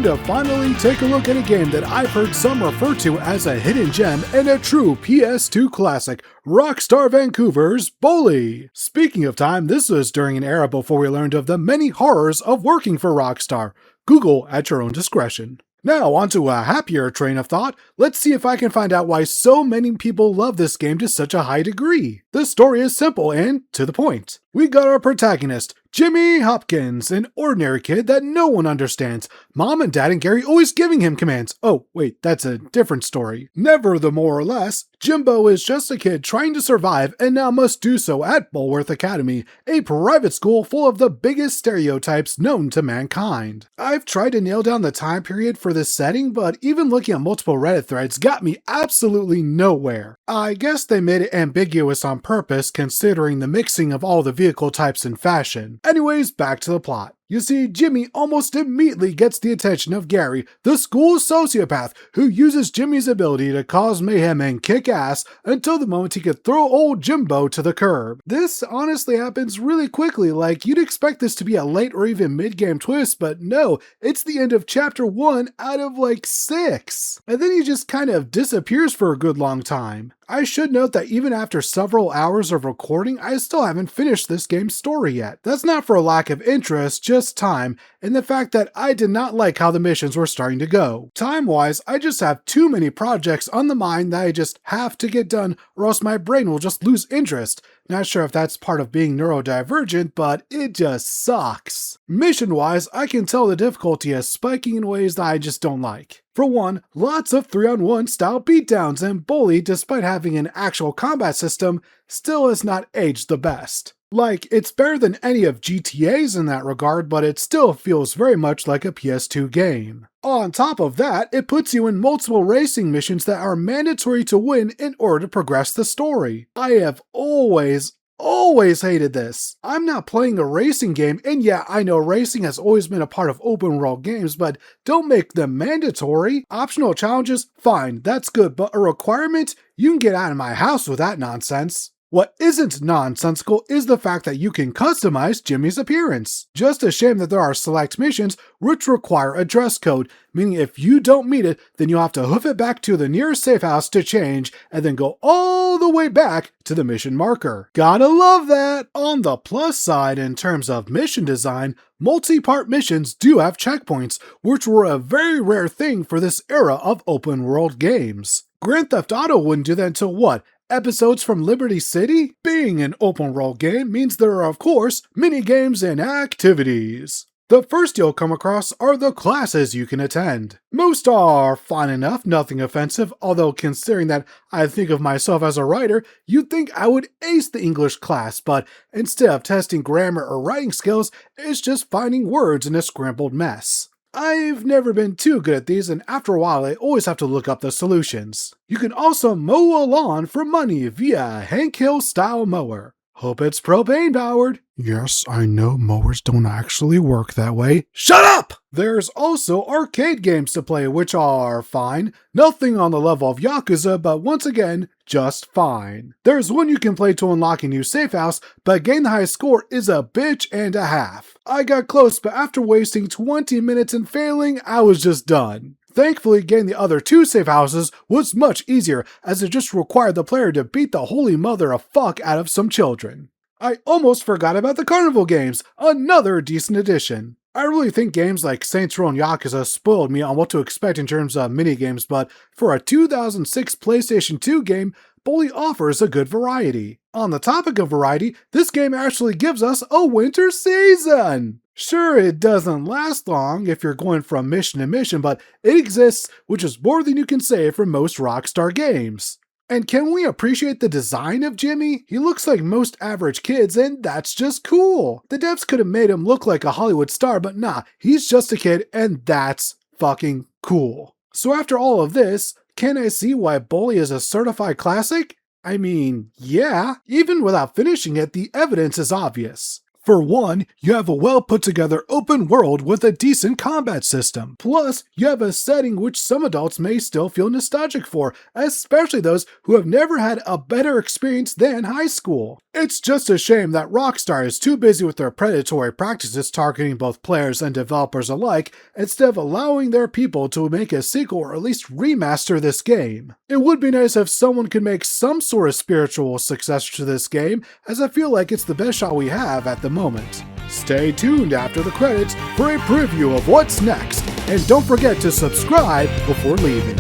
time to finally take a look at a game that I've heard some refer to as a hidden gem and a true PS2 classic, Rockstar Vancouver's Bully. Speaking of time, this was during an era before we learned of the many horrors of working for Rockstar. Google at your own discretion. Now, onto a happier train of thought, let's see if I can find out why so many people love this game to such a high degree. The story is simple and to the point. We got our protagonist, Jimmy Hopkins, an ordinary kid that no one understands. Mom and Dad and Gary always giving him commands. Oh, wait, that's a different story. Never the more or less, Jimbo is just a kid trying to survive and now must do so at Bulworth Academy, a private school full of the biggest stereotypes known to mankind. I've tried to nail down the time period for this setting, but even looking at multiple Reddit threads got me absolutely nowhere. I guess they made it ambiguous on purpose considering the mixing of all the vehicle types and fashion. Anyways, back to the plot. You see, Jimmy almost immediately gets the attention of Gary, the school sociopath, who uses Jimmy's ability to cause mayhem and kick ass until the moment he could throw old Jimbo to the curb. This honestly happens really quickly, like you'd expect this to be a late or even mid-game twist, but no, it's the end of chapter 1 out of like 6. And then he just kind of disappears for a good long time. I should note that even after several hours of recording, I still haven't finished this game's story yet. That's not for a lack of interest, just time, and the fact that I did not like how the missions were starting to go. Time-wise, I just have too many projects on the mind that I just have to get done or else my brain will just lose interest. Not sure if that's part of being neurodivergent, but it just sucks. Mission-wise, I can tell the difficulty is spiking in ways that I just don't like. For one, lots of 3-on-1 style beatdowns, and Bully, despite having an actual combat system, still has not aged the best. Like, it's better than any of GTA's in that regard, but it still feels very much like a PS2 game. On top of that, it puts you in multiple racing missions that are mandatory to win in order to progress the story. I have always hated this. I'm not playing a racing game, and yeah, I know racing has always been a part of open world games, but don't make them mandatory. Optional challenges, fine, that's good, but a requirement? You can get out of my house with that nonsense. What isn't nonsensical is the fact that you can customize Jimmy's appearance. Just a shame that there are select missions which require a dress code, meaning if you don't meet it, then you'll have to hoof it back to the nearest safe house to change, and then go all the way back to the mission marker. Gotta love that! On the plus side, in terms of mission design, multi-part missions do have checkpoints, which were a very rare thing for this era of open world games. Grand Theft Auto wouldn't do that until what? Episodes from Liberty City? Being an open world game means there are, of course, mini-games and activities. The first you'll come across are the classes you can attend. Most are fine enough, nothing offensive, although considering that I think of myself as a writer, you'd think I would ace the English class, but instead of testing grammar or writing skills, it's just finding words in a scrambled mess. I've never been too good at these, and after a while I always have to look up the solutions. You can also mow a lawn for money via a Hank Hill style mower. Hope it's propane powered. Yes, I know mowers don't actually work that way. Shut up! There's also arcade games to play, which are fine. Nothing on the level of Yakuza, but once again, just fine. There's one you can play to unlock a new safe house, but getting the highest score is a bitch and a half. I got close, but after wasting 20 minutes and failing, I was just done. Thankfully, getting the other 2 safe houses was much easier, as it just required the player to beat the holy mother of fuck out of some children. I almost forgot about the carnival games, another decent addition. I really think games like Saints Row and Yakuza spoiled me on what to expect in terms of minigames, but for a 2006 PlayStation 2 game, Bully offers a good variety. On the topic of variety, this game actually gives us a winter season! Sure, it doesn't last long if you're going from mission to mission, but it exists, which is more than you can say for most Rockstar games. And can we appreciate the design of Jimmy? He looks like most average kids, and that's just cool. The devs could have made him look like a Hollywood star, but nah, he's just a kid, and that's fucking cool. So after all of this, can I see why Bully is a certified classic? I mean, yeah. Even without finishing it, the evidence is obvious. For one, you have a well put together open world with a decent combat system. Plus, you have a setting which some adults may still feel nostalgic for, especially those who have never had a better experience than high school. It's just a shame that Rockstar is too busy with their predatory practices targeting both players and developers alike instead of allowing their people to make a sequel or at least remaster this game. It would be nice if someone could make some sort of spiritual successor to this game, as I feel like it's the best shot we have at the moment. Stay tuned after the credits for a preview of what's next, and don't forget to subscribe before leaving.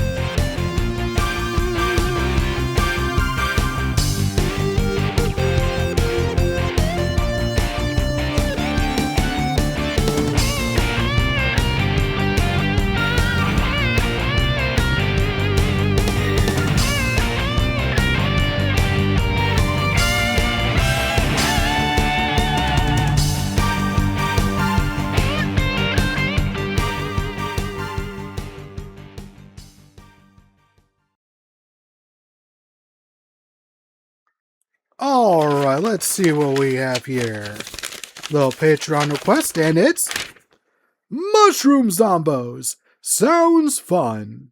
Alright, let's see what we have here. Little Patreon request, and it's Mushroom Zombos. Sounds fun.